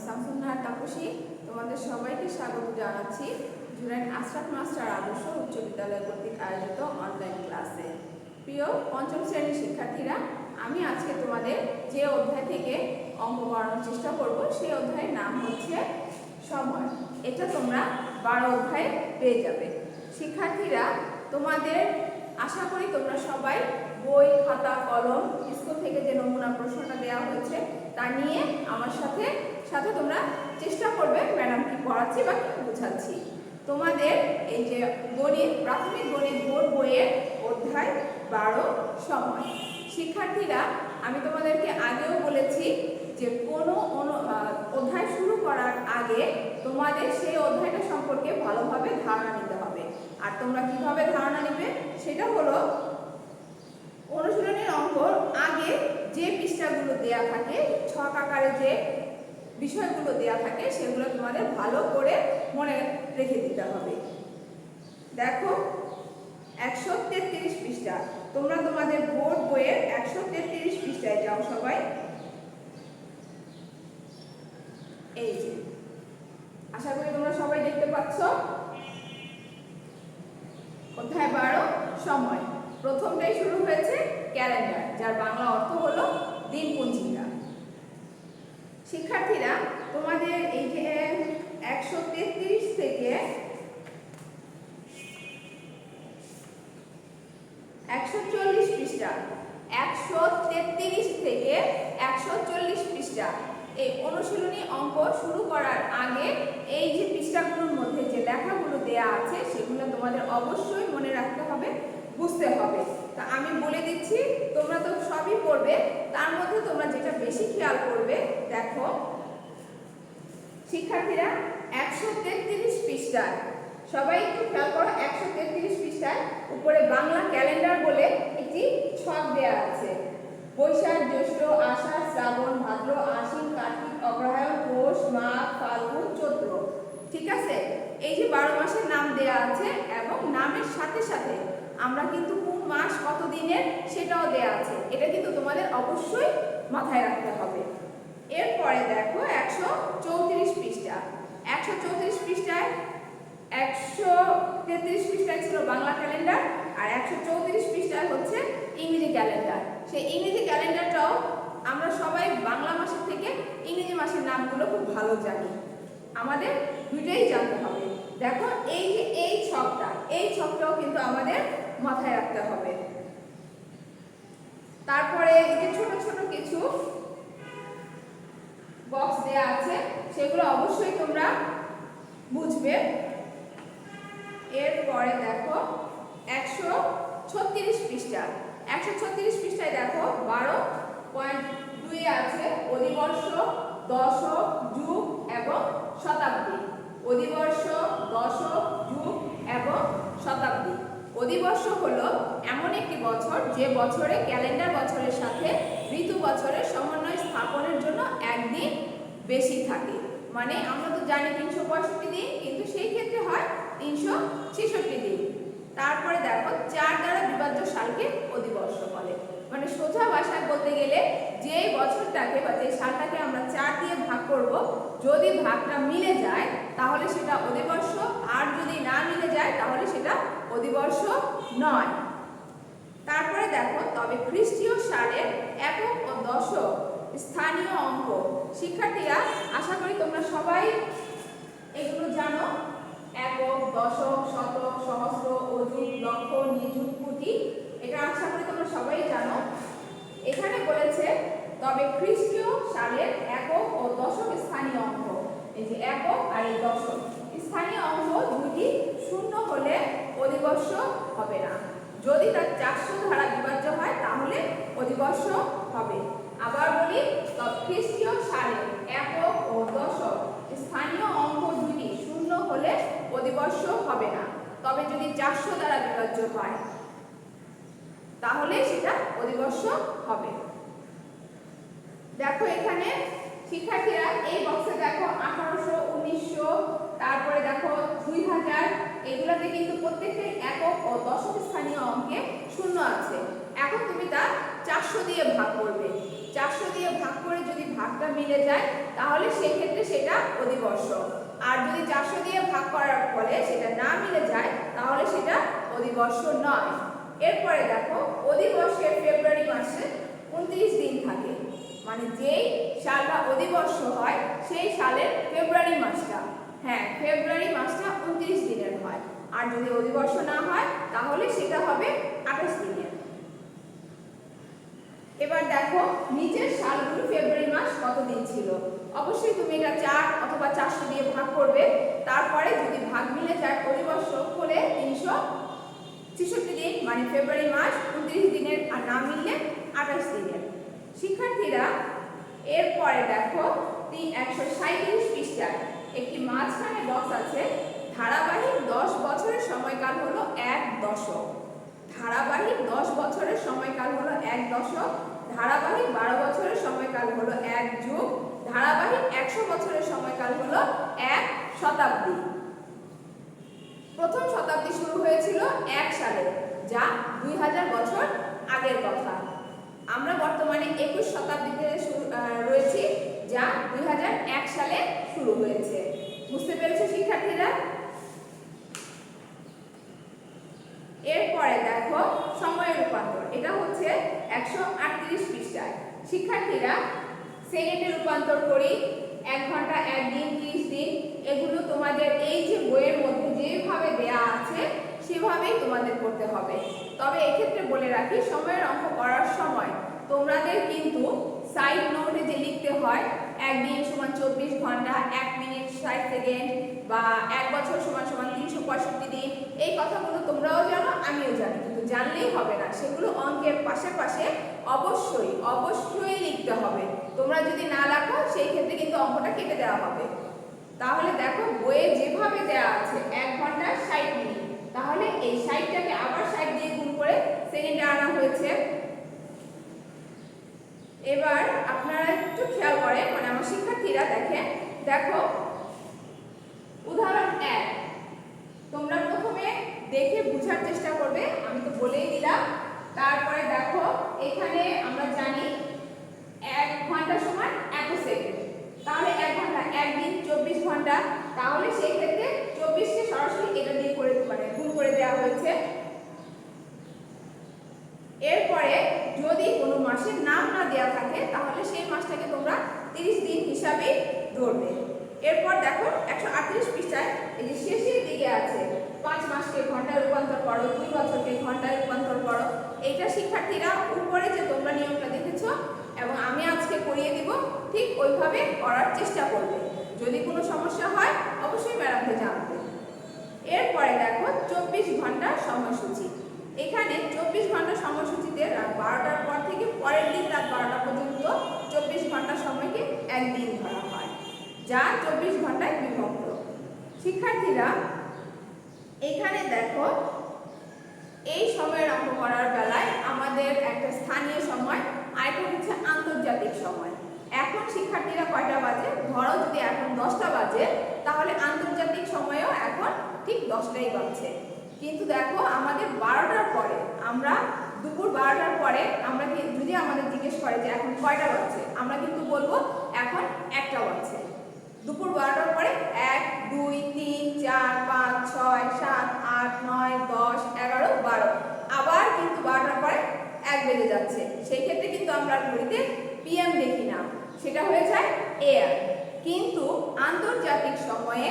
শামসুন্নাহার তাপসী তোমাদের সবাইকে স্বাগত জানাচ্ছি জুরাইন আশরাফ মাস্টার আদর্শ উচ্চ বিদ্যালয় কর্তৃক আয়োজিত অনলাইন ক্লাসে। প্রিয় পঞ্চম শ্রেণীর শিক্ষার্থীরা, আমি আজকে তোমাদের যে অধ্যায় থেকে অঙ্ক করানোর চেষ্টা করব সেই অধ্যায়ের নাম হচ্ছে সময়। এটা তোমরা 12 অধ্যায়ে পেয়ে যাবে। শিক্ষার্থীরা, তোমাদের আশা করি তোমরা সবাই বই, খাতা, কলম, স্কুল থেকে যে নমুনা প্রশ্নটা দেওয়া হয়েছে তা নিয়ে আমার সাথে তোমরা চেষ্টা করবে ম্যাডাম কি পড়াচ্ছি বা কি বোঝাচ্ছি। তোমাদের এই যে গণিত, প্রাথমিক গণিত বোর্ড বইয়ের অধ্যায় 12 সময়। শিক্ষার্থীরা, আমি তোমাদেরকে আগেও বলেছি যে কোনো অধ্যায় শুরু করার আগে তোমাদের সেই অধ্যায়টা সম্পর্কে ভালোভাবে ধারণা নিতে হবে। আর তোমরা কিভাবে ধারণা নিবে সেটা হলো, অনুশীলনের অঙ্কর আগে যে পৃষ্ঠাগুলো দেয়া থাকে, ছক আকারে যে বিষয়গুলো দেয়া থাকে সেগুলো তোমাদের ভালো করে মনে রেখে দিতে হবে। দেখো 133 পৃষ্ঠা, তোমরা তোমাদের বোর্ড বইয়ের 133 পৃষ্ঠায় যাও সবাই। এই যে, আশা করি তোমরা সবাই দেখতে পাচ্ছ অধ্যায় 12 সময়। প্রথমটাই শুরু হয়েছে ক্যালেন্ডার, যার বাংলা অর্থ হলো দিনপঞ্জিকা। শিক্ষার্থীরা, তোমাদের এই যে 133 থেকে 140 পৃষ্ঠা, 133 থেকে 140 পৃষ্ঠা, এই অনুশীলনী অঙ্ক শুরু করার আগে এই যে পৃষ্ঠাগুলোর মধ্যে যে লেখাগুলো দেয়া আছে সেগুলো তোমাদের অবশ্যই মনে রাখতে হবে, বুঝতে হবে। তা আমি বলে দিচ্ছি, তোমরা তো সবই পড়বে, তার মধ্যে তোমরা যেটা বেশি খেয়াল করবে, দেখো শিক্ষার্থীরা 133 পৃষ্ঠায় সবাই একটু খেয়াল করো। 133 পৃষ্ঠায় উপরে বাংলা ক্যালেন্ডার বলে একটি ছক দেয়া আছে। বৈশাখ, জ্যৈষ্ঠ, আষাঢ়, শ্রাবণ, ভাদ্র, আশ্বিন, কার্তিক, অগ্রহায়ণ, পৌষ, মাঘ, ফাল্গুন, চৈত্র। ঠিক আছে, এই যে 12 মাসের নাম দেয়া আছে এবং নামের সাথে সাথে আমরা কিন্তু কোন মাস কত দিনের সেটাও দেয়া আছে। এটা কিন্তু তোমাদের অবশ্যই মাথায় রাখতে হবে। এরপরে দেখো 134 পৃষ্ঠা। 134 পৃষ্ঠায় 133 পৃষ্ঠায় ছিল বাংলা ক্যালেন্ডার আর 134 পৃষ্ঠায় হচ্ছে ইংরেজি ক্যালেন্ডার। সেই ইংরেজি ক্যালেন্ডারটাও আমরা সবাই বাংলা মাসের থেকে ইংরেজি মাসের নামগুলো খুব ভালো জানি, আমাদের দুইটাই জানতে হবে। দেখো এই যে এই ছকটাও কিন্তু আমাদের মাথায় রাখতে হবে। তারপরে এই যে ছোট ছোট কিছু বক্স দেয়া আছে সেগুলো অবশ্যই তোমরা বুঝবে। এরপরে দেখো 136 পৃষ্ঠা। 136 পৃষ্ঠায় দেখো 12.2 আছে অধিবর্ষ, দশক, যুগ এবং শতাব্দী। অধিবর্ষ, দশক, যুগ এবং শতাব্দী। অধিবর্ষ হলো এমন একটি বছর যে বছরে ক্যালেন্ডার বছরের সাথে ঋতু বছরের সমন্বয় স্থাপনের জন্য একদিন বেশি থাকে। মানে আমরা তো জানি 365 দিন, কিন্তু সেই ক্ষেত্রে হয় 366 দিন। তারপরে দেখো 4 দ্বারা বিভাজ্য সালকে অধিবর্ষ বলে। মানে সোজা ভাষায় বলতে গেলে যে বছরটাকে বা যে সালটাকে আমরা 4 দিয়ে ভাগ করব, যদি ভাগটা মিলে যায় তাহলে সেটা অধিবর্ষ, আর যদি না মিলে যায় তাহলে সেটা অধিবর্ষ নয়। তারপরে দেখো তবে খ্রিস্টীয় সালের একক ও দশক স্থানীয় অঙ্ক। শিক্ষার্থীরা, আশা করি তোমরা সবাই এগুলো জানো। একক, দশক, শতক, সহস্র, অযুত, লক্ষ, নিযুত, কোটি, এটা আশা করি তোমরা সবাই জানো। এখানে বলেছে তবে খ্রিস্টীয় সালের একক ও দশক স্থানীয় অঙ্ক। এই যে একক আর এই দশক স্থানীয় অঙ্ক দুইটি শূন্য হলে অধিবর্ষ হবে না। যদি তার 400 দ্বারা বিভাজ্য হয় তাহলে অধিবর্ষ হবে। আবার বলি, তবে খ্রিস্টীয় সালের একক ও দশক স্থানীয় অঙ্ক দুইটি শূন্য হলে অধিবর্ষ হবে না। তবে যদি 400 দ্বারা বিভাজ্য হয় তাহলে সেটা অধিবর্ষ হবে। দেখো এখানে শিক্ষার্থীরা এই বক্সে দেখো 1800, 1900, তারপরে দেখো 2000, এগুলাতে কিন্তু প্রত্যেকটাই একক ও দশক স্থানীয় অঙ্কে শূন্য আছে। এখন তুমি তা 400 দিয়ে ভাগ করবে। 400 দিয়ে ভাগ করে যদি ভাগটা মিলে যায় তাহলে সেই ক্ষেত্রে সেটা অধিবর্ষ, আর যদি 400 দিয়ে ভাগ করার ফলে সেটা না মিলে যায় তাহলে সেটা অধিবর্ষ নয়। এরপরে দেখো অধিবর্ষের ফেব্রুয়ারি মাসে 29 দিন থাকে, মানে যেই সালটা অধিবর্ষ হয় সেই সালের ফেব্রুয়ারি মাসটা, হ্যাঁ ফেব্রুয়ারি মাসটা 29 দিনের হয়, আর যদি অধিবর্ষ না হয় তাহলে সেটা হবে 28 দিনের। এবার দেখো নিচের সালগুলো ফেব্রুয়ারি মাস কত দিন ছিল। অবশ্যই তুমি এটা 4 অথবা 400 দিয়ে ভাগ করবে, তারপরে যদি ভাগ মিলে যায় অধিবর্ষ হলে 366 দিন, মানে ফেব্রুয়ারি মাস 29 দিনের, আর না মিললে 28 দিনের। শিক্ষার্থীরা এরপরে দেখো 137 পৃষ্ঠায় একটি মাঝখানে বক্স আছে, ধারাবাহিক 10 বছরের সময়কাল হলো 1 দশক। ধারাবাহিক 10 বছরের সময়কাল হলো 1 দশক, ধারাবাহিক 12 বছরের সময়কাল হলো 1 যুগ, ধারাবাহিক 100 বছরের সময়কাল হলো 1 শতাব্দী। প্রথম শতাব্দী শুরু হয়েছিল 1 সালে, যা 2000 বছর আগের কথা। আমরা বর্তমানে 21 শতাব্দীতে রয়েছি, যা 2001 সালে শুরু হয়েছে। বুঝতে পেরেছো শিক্ষার্থীরা? এরপরে দেখো সময়ের রূপান্তর, এটা হচ্ছে 138 পৃষ্ঠায়। শিক্ষার্থীরা সেকেন্ডে রূপান্তর করি, 1 ঘন্টা 1 দিন 30 দিন, এগুলো তোমাদের এই যে বইয়ের মধ্যে যেভাবে দেয়া আছে সেভাবেই তোমাদের করতে হবে। তবে এক্ষেত্রে বলে রাখি, সময়ের অঙ্ক করার সময় তোমাদের কিন্তু সাইড নোটে যে লিখতে হয় 1 দিন সমান 24 ঘন্টা 1 মিনিট 60 সেকেন্ড, বা 1 বছর সমান 365 দিন, এই কথাগুলো তোমরাও জানো আমিও জানি, কিন্তু জানলেই হবে না, সেগুলো অঙ্কের পাশে পাশে অবশ্যই অবশ্যই লিখতে হবে। তোমরা যদি না লেখো সেই ক্ষেত্রে কিন্তু অঙ্কটা কেটে দেওয়া হবে। তাহলে দেখো বইয়ে যেভাবে দেওয়া আছে 1 ঘন্টা 60 মিনিট, তাহলে এই 60টাকে আবার 60 দিয়ে গুণ করে সেকেন্ডে আনা হয়েছে। এবার আপনারা একটু খেয়াল করেন, মানে আমার শিক্ষার্থীরা দেখেন, দেখো উদাহরণ 1 তোমরা প্রথমে দেখে বোঝার চেষ্টা করবে, আমি তো বলেই দিলাম। তারপরে দেখো এখানে আমরা জানি 1 ঘন্টা সমান 1 সেকেন্ড, তাহলে 1 ঘন্টা 1 দিন 24 ঘন্টা, তাহলে সেই ক্ষেত্রে 24 কে সরাসরি এটা দিয়ে করে মানে গুণ করে দেওয়া হয়েছে। এরপরে যদি কোনো মাসের নাম না দেওয়া থাকে তাহলে সেই মাসটাকে তোমরা 30 দিন হিসাবে ধরবে। এরপর দেখো 138 পৃষ্ঠায় এই যে শেষের দিকে আছে 5 মাসকে ঘন্টায় রূপান্তর করো, 2 বছরকে ঘন্টায় রূপান্তর করো। এইটা শিক্ষার্থীরা উপরে যে তোমরা নিয়মটা দেখেছো এবং আমি আজকে করিয়ে দিব, ঠিক ওইভাবে করার চেষ্টা করবে। যদি কোনো সমস্যা হয় অবশ্যই ম্যাডামকে জানাবে। এরপরে দেখো 24 ঘন্টার সময়সূচি। এখানে 24 ঘন্টা সময়সূচিতে রাত 12টার পর থেকে পরের দিন রাত 12টা পর্যন্ত 24 ঘন্টা সময়কে একদিন ধরা হয়, যা 24 ঘন্টায় বিভক্ত। শিক্ষার্থীরা এখানে দেখো এই সময়ের অঙ্ক করার বেলায় আমাদের একটা স্থানীয় সময়, আরেকটা হচ্ছে আন্তর্জাতিক সময়। এখন শিক্ষার্থীরা কয়টা বাজে? ধরো যদি এখন 10টা বাজে, তাহলে আন্তর্জাতিক সময়ও এখন ঠিক 10টাই বাজছে। কিন্তু দেখো আমাদের 12টার পরে, আমরা দুপুর 12টার পরে আমরা যদি আমাদের জিজ্ঞেস করে যে এখন কয়টা বাজছে, আমরা কিন্তু বলবো এখন 1টা বাজছে। দুপুর 12টার পরে 1 2 3 4 5 6 7 8 9 10 11 12, আবার কিন্তু 12টার পরে 1 বেজে যাচ্ছে। সেই ক্ষেত্রে কিন্তু আমরা ঘড়িতে পিএম দেখি না, সেটা হয়ে যায় এএম। কিন্তু আন্তর্জাতিক সময়ে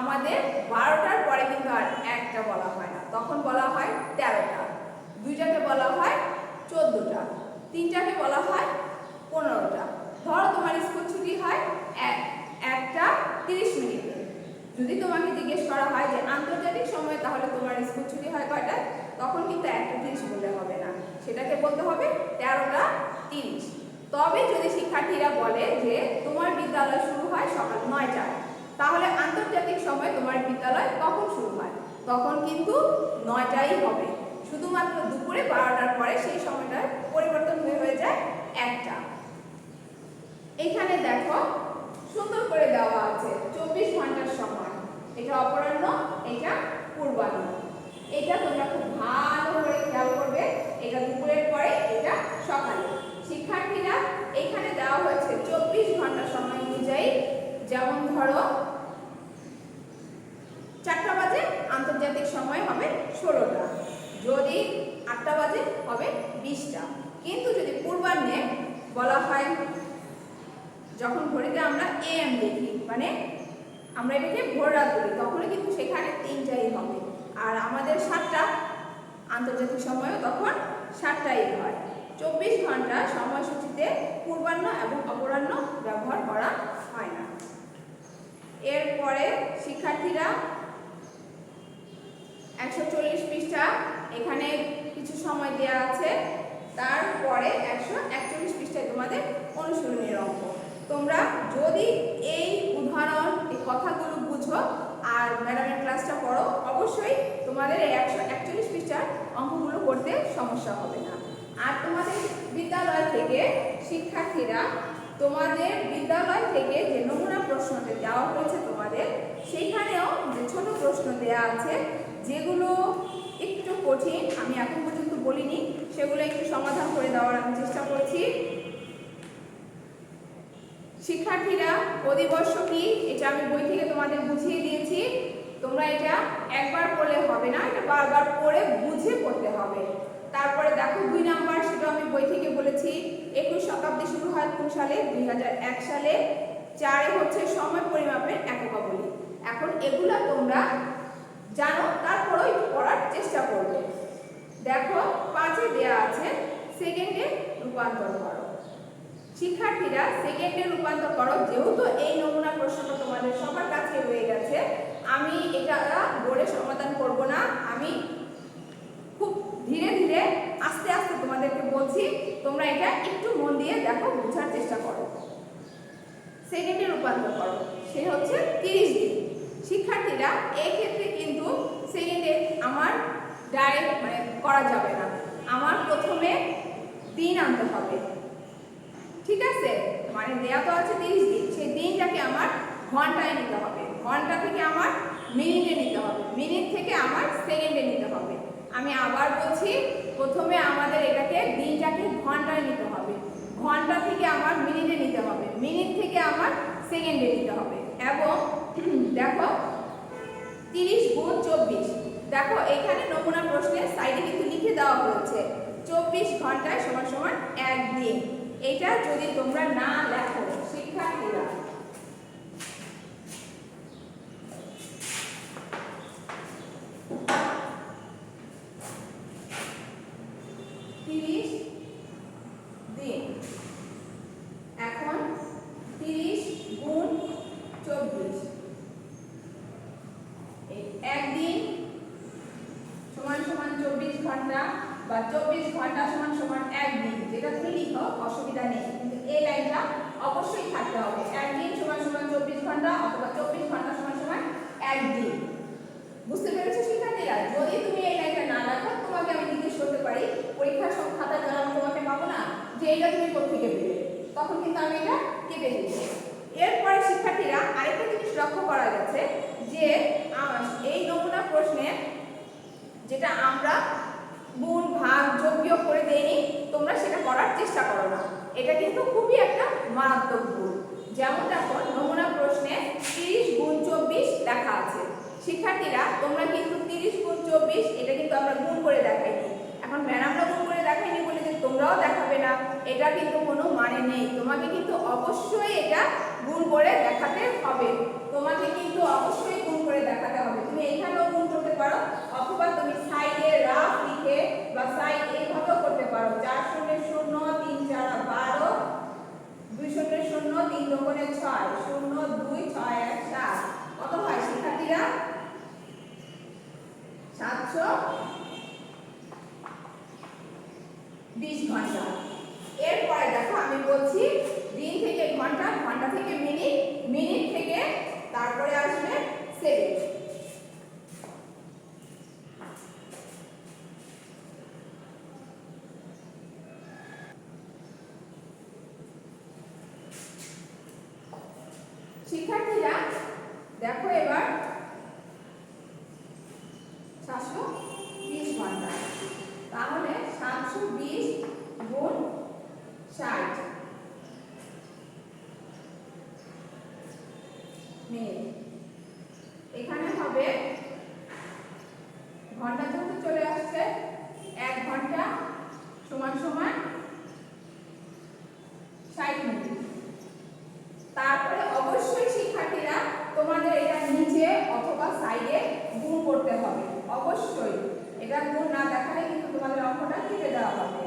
আমাদের 12টার পরে কিন্তু আর 1টা বলা হয় না, তখন বলা হয় 13টা, 2টাকে বলা হয় 14টা, 3টাকে বলা হয় 15টা। ধরো তোমার স্কুল ছুটি হয় 1টা 30 মিনিটে। যদি তোমাকে জিজ্ঞেস করা হয় যে আন্তর্জাতিক সময় তাহলে তোমার স্কুল ছুটি হয় কয়টা, তখন কিন্তু 1টা 30 বললে হবে না, সেটাকে বলতে হবে 13টা 30। তবে যদি শিক্ষার্থীরা বলে যে তোমার বিদ্যালয় শুরু হয় সকাল 9টায়, তাহলে আন্তর্জাতিক সময় তোমার বিদ্যালয় কখন শুরু হয়, তখন কিন্তু 9টাই হবে। শুধুমাত্র দুপুরে 12টার পরে সেই সময়টা পরিবর্তন হয়ে যায় 1টা। এখানে দেখো সুন্দর করে দেওয়া আছে 24 ঘন্টার সময়, এটা অপরাহ্ন, এটা পূর্বাহ্ন। এটা তোমরা খুব ভালো করে খেয়াল করবে, এটা দুপুরের পরে, এটা সকালে। শিক্ষার্থীরা এখানে ধরো 4টা বাজে আন্তর্জাতিক সময় হবে 16টা, যদি 8টা বাজে হবে 20টা। কিন্তু যদি পূর্বাহ্নে বলা হয়, যখন ঘড়িতে আমরা AM দেখি, মানে আমরা এটাকে ভোর রাত বলি, তখন কিন্তু সেখানে 3টাই হবে। আর আমাদের 7টা আন্তর্জাতিক সময়ও তখন 7টাই হয়। 24 ঘন্টা সময়সূচিতে পূর্বাহ্ন এবং অপরাহ্ন ব্যবহার করা হয় না। এরপরে শিক্ষার্থীরা 140 পৃষ্ঠা, এখানে কিছু সময় দেওয়া আছে। তারপরে 141 পৃষ্ঠায় তোমাদের অনুশীলনের অঙ্ক। তোমরা যদি এই উদাহরণ, এই কথাগুলো বুঝো আর ম্যাডামের ক্লাসটা পড়ো, অবশ্যই তোমাদের এই 141 পৃষ্ঠার অঙ্কগুলো করতে সমস্যা হবে না। আর তোমাদের বিদ্যালয় থেকে শিক্ষার্থীরা, তোমাদের বিদ্যালয় থেকে যে নমুনা প্রশ্নটি দেওয়া হয়েছে তোমাদের, সেইখানেও যে ছোট প্রশ্ন দেওয়া আছে, যেগুলো একটু কঠিন, আমি এখন পর্যন্ত বলিনি, সেগুলো একটু সমাধান করে দেওয়ার আমি চেষ্টা করছি। শিক্ষার্থীরা, অধিবর্ষ কি এটা আমি বই থেকে তোমাদের বুঝিয়ে দিয়েছি। তোমরা এটা একবার পড়লে হবে না, এটা বারবার পড়ে বুঝে পড়তে হবে। তারপরে দেখো 2 নাম্বার, সেটা আমি বই থেকে বলেছি। 21 শতাব্দী শুরু হয় কোন সালে? 2001 সালে। 4 হচ্ছে সময় পরিমাপের এককাবলী। এখন এগুলা তোমরা জানো, তারপরে একটু পড়ার চেষ্টা করবে। দেখো 5 দেয়া আছে সেকেন্ডে রূপান্তর করো। শিক্ষার্থীরা সেকেন্ডে রূপান্তর করো, যেহেতু এই নমুনা প্রশ্নটা তোমাদের সবার কাছে রয়ে গেছে, আমি এটা বোর্ডে সমাধান করব না, আমি খুব ধীরে ধীরে আস্তে আস্তে তোমাদেরকে বলছি, তোমরা এটা একটু মন দিয়ে দেখো, বোঝার চেষ্টা করো। সেকেন্ডে রূপান্তর করো, সে হচ্ছে 30 দিন। শিক্ষার্থীরা, এই ক্ষেত্রে কিন্তু সেকেন্ডে আমার ডাইরেক্ট মানে করা যাবে না, আমার প্রথমে দিন আনতে হবে। ঠিক আছে, মানে দেয়া তো আছে 30 দিন, সেই দিনটাকে আমার ঘন্টায় নিতে হবে, ঘন্টা থেকে আমার মিনিটে নিতে হবে, মিনিট থেকে আমার সেকেন্ডে নিতে হবে। আমি আবার বলছি, প্রথমে আমাদের এটাকে দিনটাকে ঘন্টায় নিতে হবে, ঘন্টা থেকে আমার মিনিটে নিতে হবে, মিনিট থেকে আমার সেকেন্ডে নিতে হবে। এবং দেখো 30 গুণ 24, দেখো এখানে নমুনা প্রশ্নের সাইডে কিন্তু লিখে দেওয়া হয়েছে 24 ঘন্টায় সমান সমান 1 দিন। এটা যদি তোমরা না লেখো শিক্ষার্থীরা, এখন 30 গুণ 24, একদিন সমান সমান 24 ঘন্টা, বা 24 ঘন্টা সমান সমান একদিন, যেটা তুমি লিখো অসুবিধা নেই, কিন্তু এই লাইনটা অবশ্যই থাকতে হবে। একদিন সমান সমান 24 ঘন্টা, অথবা 24 ঘন্টা সমান সমান একদিন। বুঝতে পেরেছো শিক্ষার্থীরা? যদি তুমি এই লাইনটা না লেখো, তোমাকে আমি জিজ্ঞেস করতে পারি পরীক্ষার সব খাতা দ্বারা তোমাকে পাবো না যে এটা তুমি কোত্থেকে পেলে, তখন কিন্তু আমি এটা কেটে দিব। এরপরে শিক্ষার্থীরা, আরেকটা জিনিস লক্ষ্য করা গেছে যে এই নমুনা প্রশ্নে যেটা আমরা গুণ ভাগ যোগ বিয়োগ করে দেইনি, তোমরা সেটা করার চেষ্টা করো না, এটা কিন্তু খুবই একটা মারাত্মক ভুল। যেমন দেখো নমুনা প্রশ্নে 30 গুণ 24 লেখা আছে। শিক্ষার্থীরা, তোমরা কিন্তু 30 গুণ 24 এটা কিন্তু আমরা গুণ করে দেখাইনি। এখন ম্যাডামরা গুণ করে দেখাইনি বলে যে তোমরাও দেখাবে না, এটা কিন্তু কোনো মানে নেই। তোমাকে কিন্তু অবশ্যই এটা গুণ করে দেখাতে হবে, তোমাকে কিন্তু অবশ্যই গুণ করে দেখাতে হবে। তুমি এখানেও গুণ করতে পারো, অথবা তুমি সাইডে রাফ লিখে বা সাইড এইভাবেও করতে পারো। 4 শূন্য 0, 3 4 12, 2 শূন্য 0, 3 দোকানে 6, 0 2 6 1 7, কত হয় শিক্ষার্থীরা? 720 ঘন্টা। এরপরে দেখো আমি বলছি দিন থেকে ঘন্টা, ঘন্টা থেকে মিনিট, মিনিট থেকে তারপরে আসবে সেকেন্ড। শিক্ষার্থীরা দেখো এবার 720 ঘন্টা, তাহলে 720 গুণ 60 মিনিট। এখানে হবে ঘন্টা যেহেতু চলে আসছে, 1 ঘন্টা সমান সমান 60 মিনিট। তারপরে অবশ্যই শিক্ষার্থীরা তোমাদের এটা নিচে অথবা সাইডে গুণ করতে হবে, অবশ্যই এটা গুণ না দেখালে কিন্তু তোমাদের অঙ্কটা কেটে দেওয়া হবে।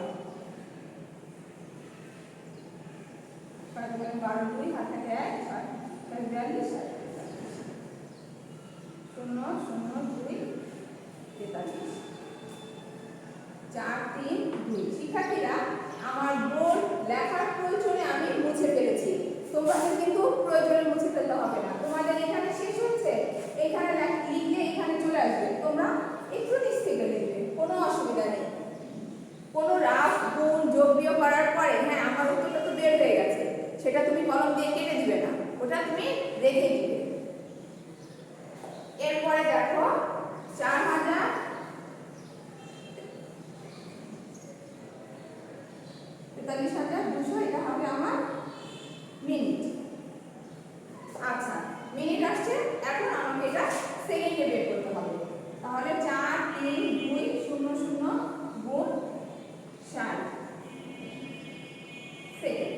12 2 হাত থেকে 1 6 42 0 0 2 43 4 3 2। শিক্ষার্থীরা আমার বোর্ড লেখার প্রয়োজনে আমি মুছে ফেলেছি, তোমাদের কিন্তু প্রয়োজনে মুছে ফেলতে হবে না। তোমাদের এখানে শেষ হচ্ছে, এখানে লিখলে এখানে চলে আসবে, তোমরা একটু নিচ থেকে লিখবে, কোনো অসুবিধা নেই। কোনো রাফ গুণ যোগ বিয়োগ করার পরে হ্যাঁ আমার উত্তরটা তো বের হয়ে গেছে, সেটা তুমি কলম দিয়ে কেটে দিবে না, ওটা তুমি রেখে দিবে। এরপরে দেখো 43,200 এটা হবে আমার মিনিট। আচ্ছা মিনিট আসছে, এখন আমাকে এটা সেকেন্ডে বের করতে হবে। তাহলে 4 3 2 0 0 গুণ 60 সেকেন্ড।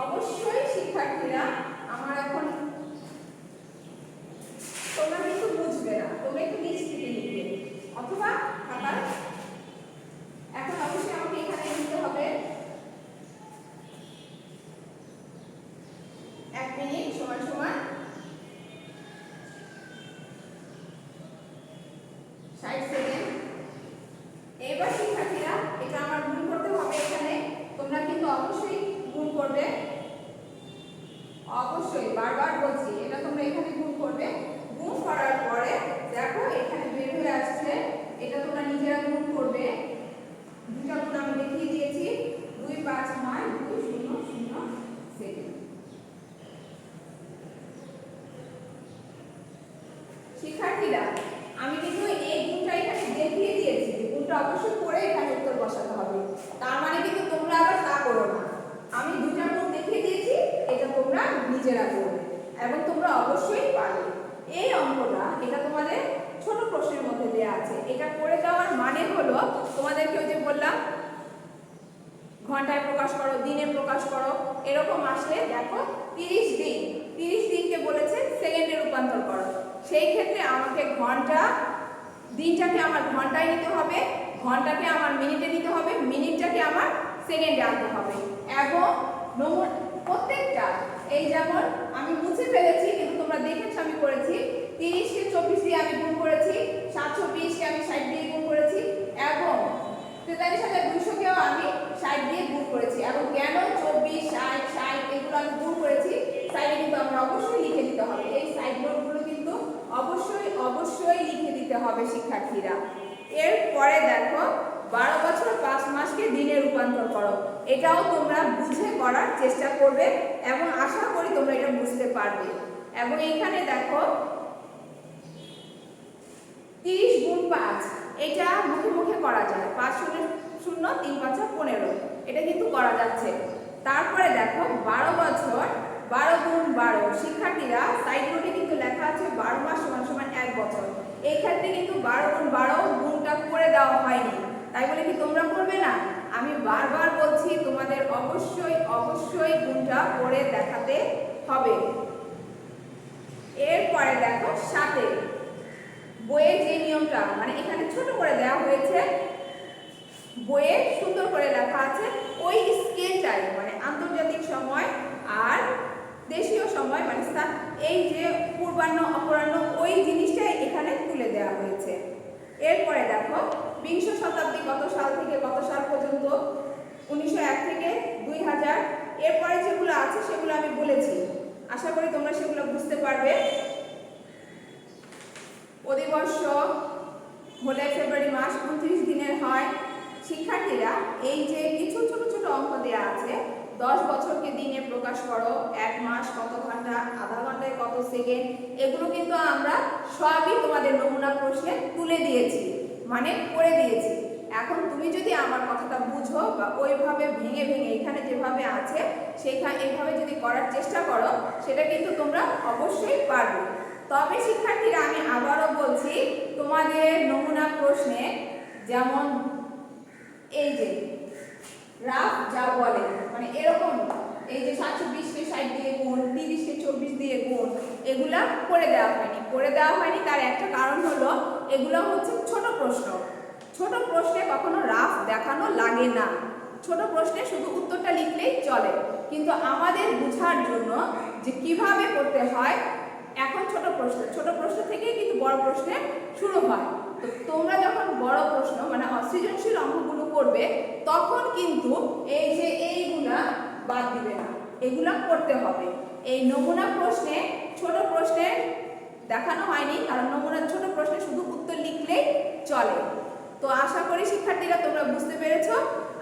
অবশ্যই শিক্ষার্থীরা আমার এখন তোমরা কিন্তু বুঝবে না, তোমরা একটু নিচ থেকে লিখবে অথবা খাতা। এখন অবশ্যই আমাকে এখানে লিখতে হবে 1 মিনিট সমান সমান 60 সেকেন্ড। এবার শিক্ষার্থীরা এটা আমার গুণ করতে হবে, এখানে তোমরা কিন্তু অবশ্যই গুণ করবে, অবশ্যই বারবার বলছি এটা তোমরা এখানে গুণ করবে। গুণ করার পরে দেখো এখানে বের হয়ে আসছে, এটা তোমরা নিজেরা গুণ করবে। দুটো গুণ আমি দেখিয়ে দিয়েছি, 2 5 9 2 0 0 সেকেন্ড। শিক্ষার্থীরা আমি কিন্তু এই গুণটা এখানে দেখিয়ে দিয়েছি, গুণটা অবশ্যই করে এখানে উত্তর বসাতে হবে, তার মানে কিন্তু তোমরা আবার তা করো না। আমি দুটো গুণ দেখিয়ে দিয়েছি, এটা তোমরা নিজেরা করবে এবং তোমরা অবশ্যই পারবে। এই অঙ্কটা এটা তোমাদের ছোট প্রশ্নের মধ্যে দেয়া আছে, এটা করে দেওয়ার মানে হলো তোমাদেরকে ওই যে বললাম ঘন্টায় প্রকাশ করো, দিনে প্রকাশ করো, এরকম আসলে দেখো 30 দিন, 30 দিনকে বলেছে সেকেন্ডে রূপান্তর করো, সেই ক্ষেত্রে আমাকে ঘন্টা দিনটাকে আমার ঘন্টায় নিতে হবে, ঘন্টাকে আমার মিনিটে নিতে হবে, মিনিটটাকে আমার সেকেন্ডে আনতে হবে। এবং প্রত্যেকটা এই যেমন আমি মুছে ফেলেছি কিন্তু তোমরা দেখেছো আমি করেছি, 30 কে 24 দিয়ে আমি গুণ করেছি, 720 কে আমি 60 দিয়ে গুণ করেছি এবং 43,200 কেও আমি 60 দিয়ে গুণ করেছি। এবং কেন 24 60 60 এগুলো আমি গুণ করেছি সাইডে কিন্তু আমরা অবশ্যই লিখে দিতে হবে, এই সাইড নোটগুলো কিন্তু অবশ্যই লিখে দিতে হবে শিক্ষার্থীরা। এরপরে দেখো 12 বছর 5 মাসকে দিনে রূপান্তর করো, এটাও তোমরা বুঝে করার চেষ্টা করবে এবং আশা করি তোমরা এটা বুঝতে পারবে। এবং এখানে দেখো 30 গুণ 5, এটা মুখে মুখে করা যায়, 5 0 0 3 5 15, এটা কিন্তু করা যাচ্ছে। তারপরে দেখো 12 বছর 12 গুণ 12, শিক্ষার্থীরা সাইড নোটে কিন্তু লেখা আছে 12 মাস সমান সমান 1 বছর, এই ক্ষেত্রে কিন্তু 12 গুণ 12 গুণটা করে দেওয়া হয়নি, তাই বলে কি তোমরা করবে না? আমি বারবার বলছি তোমাদের অবশ্যই গুণটা করে দেখাতে হবে। এরপরে দেখো সাথে বইয়ে যে নিয়মটা মানে এখানে ছোট করে দেওয়া হয়েছে, বইয়ে সুন্দর করে লেখা আছে, ওই স্কেলটাই মানে আন্তর্জাতিক সময় আর দেশীয় সময় মানে এই যে পূর্বাহ্ন অপরাহ্ন ওই জিনিসটাই এখানে তুলে দেওয়া হয়েছে। এরপরে দেখো বিংশ শতাব্দী কত সাল থেকে কত সাল পর্যন্ত, 1901 থেকে 2000, এরপরে যেগুলো আছে সেগুলো আমি বলেছি, আশা করি তোমরা সেগুলো বুঝতে পারবে। অধিবর্ষ হলে ফেব্রুয়ারি মাস 29 দিনের হয়। শিক্ষার্থীরা এই যে কিছু ছোট ছোট অঙ্ক দেওয়া আছে, 10 বছরকে দিনে প্রকাশ করো, 1 মাস কত ঘন্টা, আধা ঘন্টায় কত সেকেন্ড, এগুলো কিন্তু আমরা সবই তোমাদের নমুনা প্রশ্নে তুলে দিয়েছি মানে করে দিয়েছি। এখন তুমি যদি আমার কথাটা বুঝো বা ওইভাবে ভেঙে ভেঙে এখানে যেভাবে আছে সেখানে এইভাবে যদি করার চেষ্টা করো, সেটা কিন্তু তোমরা অবশ্যই পারবে। তবে শিক্ষার্থীরা আমি আবারও বলছি, তোমাদের নমুনা প্রশ্নে যেমন এই যে রাফ যা বলে মানে এরকম এই যে 720-কে 60 দিয়ে গুণ, 30-কে 24 দিয়ে গুণ, এগুলা করে দেওয়া হয়নি। তার একটা কারণ হলো এগুলো হচ্ছে ছোট প্রশ্ন। ছোট প্রশ্নে কখনো রাফ দেখানো লাগে না, ছোট প্রশ্নে শুধু উত্তরটা লিখলেই চলে। কিন্তু আমাদের বোঝার জন্য যে কিভাবে করতে হয়, এখন ছোট প্রশ্ন থেকেই কিন্তু বড় প্রশ্নে শুরু হয়। তো তোমরা যখন বড় প্রশ্ন মানে সৃজনশীল অঙ্কগুলো করবে তখন কিন্তু এই যে এইগুলা বাদ দিবে না, এগুলা করতে হবে। এই নমুনা প্রশ্নে ছোট প্রশ্নে দেখানো হয়নি, কারণ নমুনা ছোট প্রশ্নে শুধু উত্তর লিখলেই চলে। তো আশা করি শিক্ষার্থীরা তোমরা বুঝতে পেরেছো।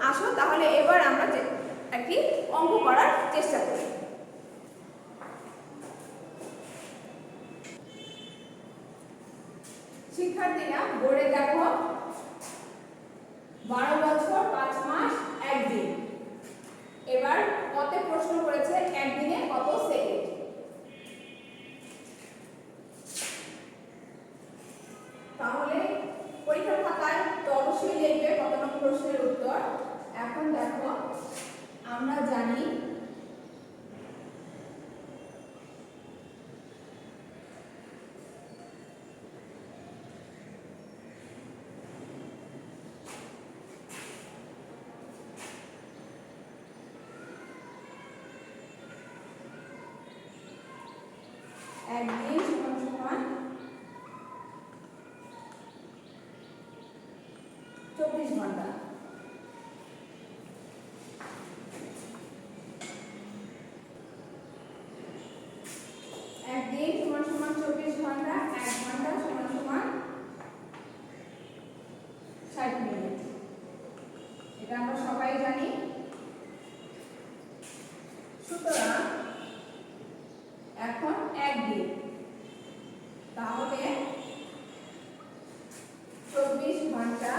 আসো তাহলে এবার আমরা একটি অঙ্ক করার চেষ্টা করি। শিক্ষার্থীরা বোর্ডে দেখো 12 বছর 5 মাস 1 দিন। এবার কত প্রশ্ন করেছে, একদিনে কত সেকেন্ড। তাহলে পরীক্ষার খাতায় তো অবশ্যই লিখবে কত নম্বর প্রশ্নের উত্তর। এখন দেখো আমরা জানি একদিন সমান 24 ঘন্টা। একদিন সমান 24 ঘন্টা, 1 ঘন্টা সমান 60 মিনিট। এটা আমরা সবাই জানি। সুতরাং এখন একদিন, তাহলে 24 ঘন্টা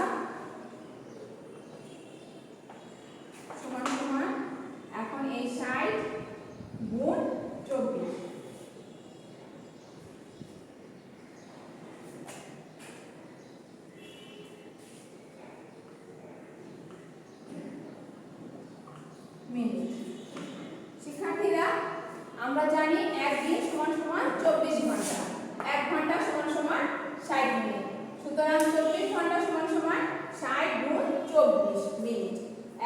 সমান এখন এই 60 গুণ 24, মিনিট। শিক্ষার্থীরা আমরা জানি একদিন সমান 24 ঘন্টা, 1 ঘন্টা সমান 60 মিনিট। সুতরাং 24 ঘন্টা সমান 60 গুণ 24 মিনিট।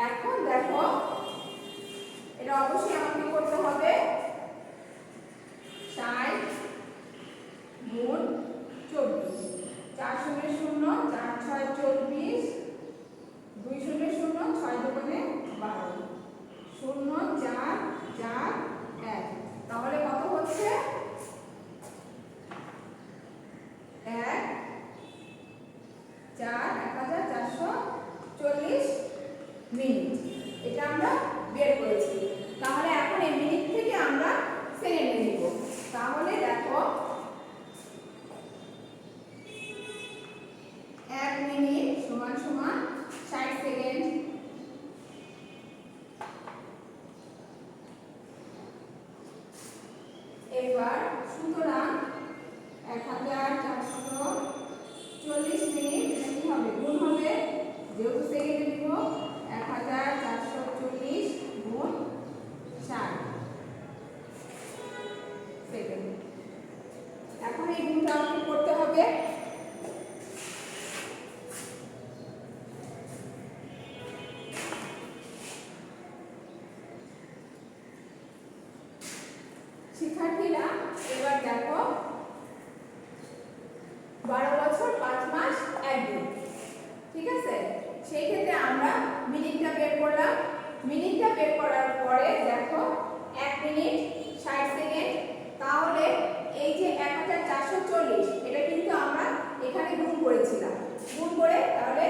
এখন দেখো এটা অবশ্যই আমাকে করতে হবে 60 গুণ 24, 4 শূন্য 0, 4 6 24, 2 শূন্য 0, 6 দোকানে 12, 0 4 4 1। তাহলে কত হচ্ছে 1 4 1440 মিনিট। এটা আমরা বের করেছি। তাহলে এখন এই মিনিট থেকে আমরা সেকেন্ডে নিব। তাহলে দেখো 1 মিনিট সমান 60 সেকেন্ড। এবার সুতরাং 1440 মিনিট কি হবে, গুণ হবে, যেহেতু সেকেন্ডে নিব 1440 গুণ 60 সেকেন্ড। এখন এই গুণটা আমাকে করতে হবে। শিক্ষার্থীরা এবার দেখো 12 বছর 5 মাস 1 দিন, ঠিক আছে। সেই ক্ষেত্রে আমরা মিনিটটা বের করলাম। মিনিটটা বের করার পরে দেখো 1 মিনিট 60 সেকেন্ড। তাহলে এই যে 1440 এটা কিন্তু আমরা এখানে গুণ করেছিলাম, গুণ করে তাহলে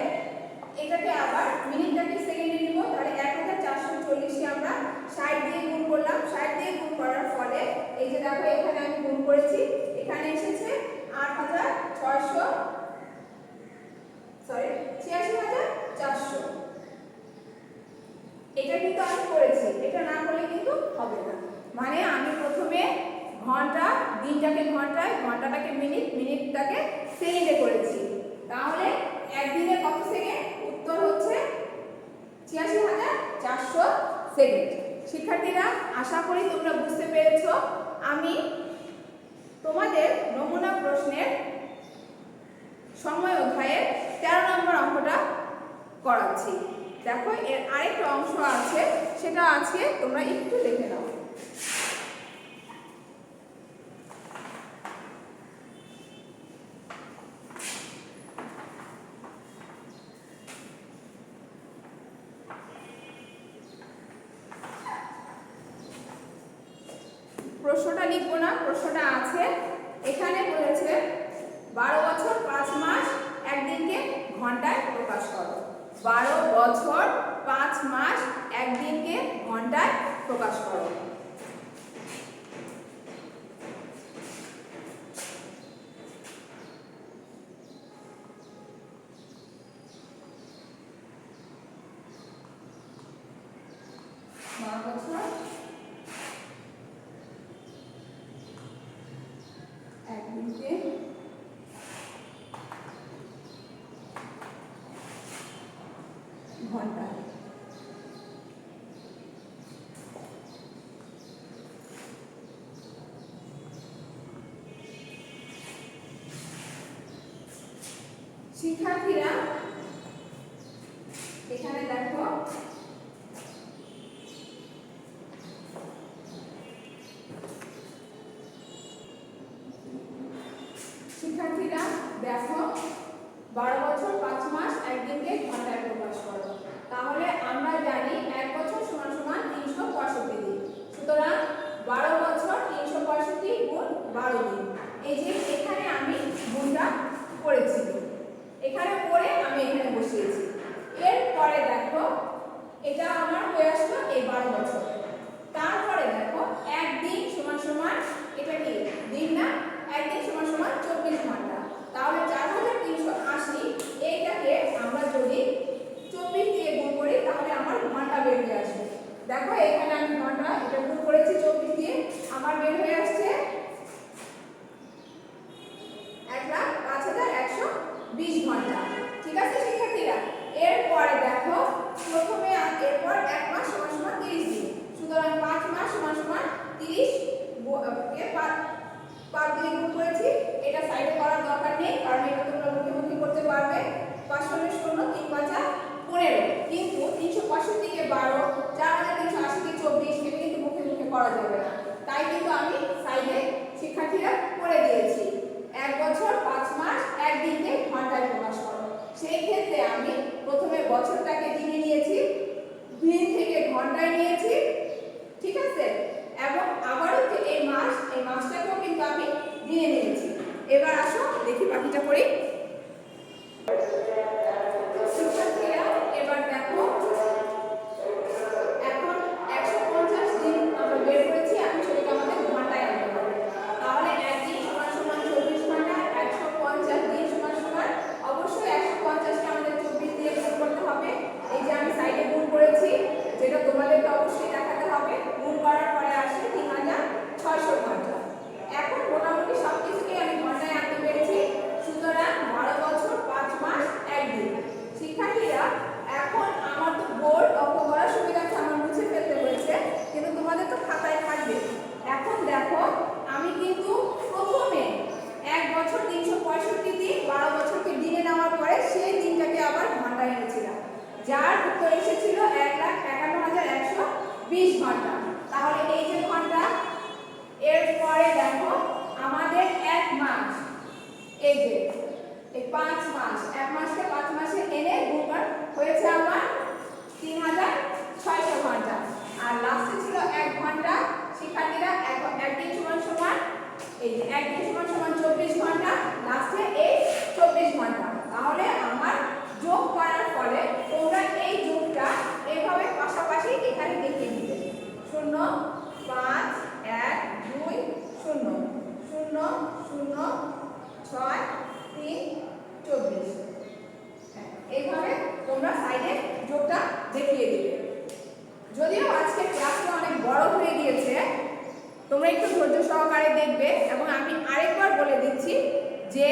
এটাকে আবার মিনিটটাকে সেকেন্ডে নিব। তাহলে 1440 কে আমরা 60 দিয়ে গুণ করলাম। 60 দিয়ে গুণ করার ফলে এই যে দেখো এখানে আমি গুণ করেছি, এখানে এসেছে 86400। এটা কিন্তু আমি করেছি, এটা না করলে কিন্তু হবে না। মানে আমি প্রথমে ঘন্টা, দিনটাকে ঘন্টায়, ঘন্টাটাকে মিনিট, মিনিটটাকে সেকেন্ডে করেছি। তাহলে একদিনে কত সেকেন্ড? উত্তর হচ্ছে ৮৬,৪০০ সেকেন্ড। শিক্ষার্থীরা, আশা করি তোমরা বুঝতে পেরেছো। আমি তোমাদের নমুনা প্রশ্নের সময় অধ্যায়ের ১৩ নম্বর অঙ্কটা করাচ্ছি। দেখো, এর আরেকটা অংশ আছে, সেটা আজকে তোমরা একটু দেখে নাও। প্রশ্নটা লিখবো না, প্রশ্নটা আছে এখানে। বলেছে ১২ বছর ৫ মাস একদিনকে ঘন্টায় প্রকাশ করো। ১২ বছর ৫ মাস একদিনকে ঘন্টায় প্রকাশ করো। ঘন্টা শিক্ষার্থীরা, এখানে দেখো শিক্ষার্থীরা দেখো ১২ বছর ৫ মাস একদিনকে ঘন্টায় প্রকাশ করো। তাহলে আমরা জানি ১ বছর সমান সমান ৩৬৫ দিন। সুতরাং ১২ বছর ৩৬৫ গুণ ১২ দিন। এই যে এখানে আমি গুণটা করেছি, এখানে করে আমি এখানে বসিয়েছি। এরপরে দেখো এটা আমার হয়ে আসলো এই ১২ বছর। তারপরে দেখো একদিন সমান সমান, এটা কি দিন না? একদিন সমান সমান ২৪ ঘন্টা। তাহলে ৪৩৮০, এইটাকে আমরা যদি ২৪ দিয়ে গুণ করি তাহলে আমার ঘন্টা বের হয়ে আসবে। দেখো এখানে আমি ঘন্টা এটা গুণ করেছি ২৪ দিয়ে, আমার বের হয়ে আসছে ১,০৫,১২০ ঘন্টা। ঠিক আছে শিক্ষার্থীরা? এরপরে দেখো প্রথমে এরপর ১ মাস সমান সমান ৩০ দিন। সুতরাং ৫ মাস সমান সমান ৩০ কে ৫ দিয়ে গুণ করেছি। এটা সাইডে করার দরকার নেই, কারণ এটা তোমরা মুখে মুখে করতে পারবে। ৫ শূন্য শূন্য ৩ ৫ ১৫। কিন্তু ৩৬৫ কে ১২, ৪৩৮০ কে ২৪, এটা কিন্তু মুখে মুখে করা যাবে না। তাই কিন্তু আমি সাইডে শিক্ষার্থীরা করে দিয়েছি ১ বছর ৫ মাস একদিনকে ঘন্টায় প্রকাশ করো। সেই ক্ষেত্রে আমি প্রথমে বছরটাকে দিনে নিয়েছি, দিন থেকে ঘন্টায় নিয়েছি। ঠিক আছে? এবং আবারও যে এই মাসটাকেও কিন্তু আমি দিনে নিয়েছি। এবার আসো দেখি বাকিটা করি। শিক্ষার্থীরা, এবার দেখো এখন ১৫০ দিন আমরা বের করেছি, এখন সেটাকে আমাদের ঘন্টায় আনতে হবে। তাহলে একদিন সমান সমান ২৪ ঘন্টা, ১৫০ দিন সমান সমান অবশ্যই ১৫০কে আমাদের ২৪ দিয়ে গুণ করতে হবে। এই যে আমি সাইডে গুণ করেছি, যেটা তোমাদেরকে অবশ্যই দেখাতে হবে। গুণ করার পরে আসে ৩৬০০ ঘন্টা। এখন মোটামুটি সবকিছুকেই আমি ঘন্টায় আনতে পেরেছি। সুতরাং ১২ বছর ৫ মাস একদিন। শিক্ষার্থীরা, এখন আমার তো বোর্ড অঙ্ক করার সুবিধার্থে আমার মুছে ফেলতে হয়েছে, কিন্তু তোমাদের তো খাতায় থাকবে। এখন দেখো আমি কিন্তু প্রথমে ১ বছর ৩৬৫ দিন ১২ বছরকে দিনে নেওয়ার পরে সেই দিনটাকে আবার ঘন্টায় এনেছিলাম, যার উত্তর এসেছিল ১,৫১,১২০ ঘন্টা। তাহলে এই যে ঘন্টা, এরপরে দেখো আমাদের ১ মাস, এই যে এই ৫ মাস, ১ মাসকে ৫ মাসে এনে গুণ হয়েছে আমার ৩৬০০ ঘন্টা। আর লাস্টে ছিল ১ ঘন্টা। শিক্ষার্থীরা, একদিন সমান সমান, এই যে একদিন সমান সমান ২৪ ঘন্টা, লাস্টে এই ২৪ ঘন্টা। তাহলে আমার যোগ করার ফলে তোমরা এই যোগটা এইভাবে পাশাপাশি এখানে দেখিয়ে দিবে। ০ ৫ ১ ২ ০ ০ ০ ৬ ৩ ২৪। এইভাবে তোমরা সাইডে যোগটা দেখিয়ে দিবে। যদিও আজকে ক্লাসটা অনেক বড় হয়ে গিয়েছে, তোমরা একটু ধৈর্য সহকারে দেখবে এবং আমি আরেকবার বলে দিচ্ছি যে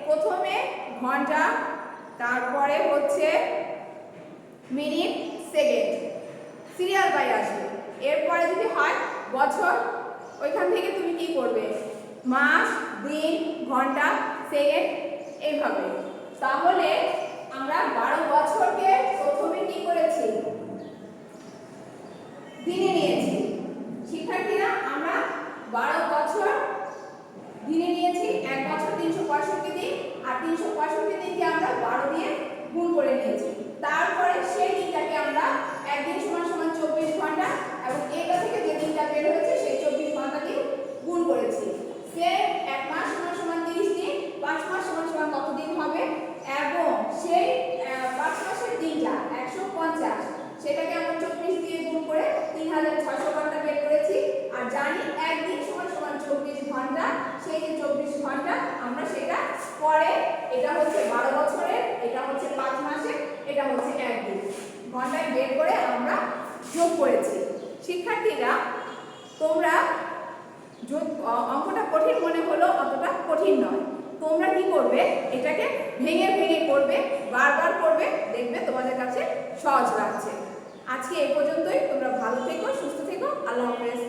প্রথমে ঘন্টা, তারপরে হচ্ছে মিনিট, সেকেন্ড, সিরিয়াল বাই আসবে। এরপরে যদি হয় বছর, ওইখান থেকে তুমি কি করবে মাস, দিন, ঘন্টা, সেকেন্ড, এইভাবে। তাহলে আমরা 12 বছরকে প্রথমে কি করেছি দিনে নিয়েছি। শিক্ষার্থীরা আমরা 12 বছর দিনে নিয়েছি। এক বছর 365 দিন, আর 365 দিনকে আমরা 12 দিয়ে গুণ করে নিয়েছি। তারপরে সেই দিনটাকে আমরা একদিন সমান সমান 24 ঘন্টা এবং এটা থেকে যে দিনটা বের হয়েছে সেই 24 ঘন্টা দিয়ে গুণ করেছি। সে এক মাস সমান সমান 30 দিন, 5 মাস সমান সমান কত দিন হবে, এবং সেই 5 মাসের দিনটা 150, সেটাকে আমরা 24 দিয়ে গুণ করে 3600 ঘন্টা বের করেছি। আর জানি একদিন সমান সমান 24 ঘন্টা, সেই যে 24 ঘন্টা আমরা সেটা পরে, এটা হচ্ছে 12 বছরের, এটা হচ্ছে 5 মাসের, এটা হচ্ছে একদিন ঘন্টায় বের করে আমরা যোগ করেছি। শিক্ষার্থীরা তোমরা অঙ্কটা কঠিন মনে হলো, অতটা কঠিন নয়। তোমরা কি করবে, এটাকে ভেঙে ভেঙে করবে, বারবার করবে, দেখবে তোমাদের কাছে সহজ লাগছে। আজকে এই পর্যন্তই। তোমরা ভালো থেকো, সুস্থ থেকো। আল্লাহ হাফেজ।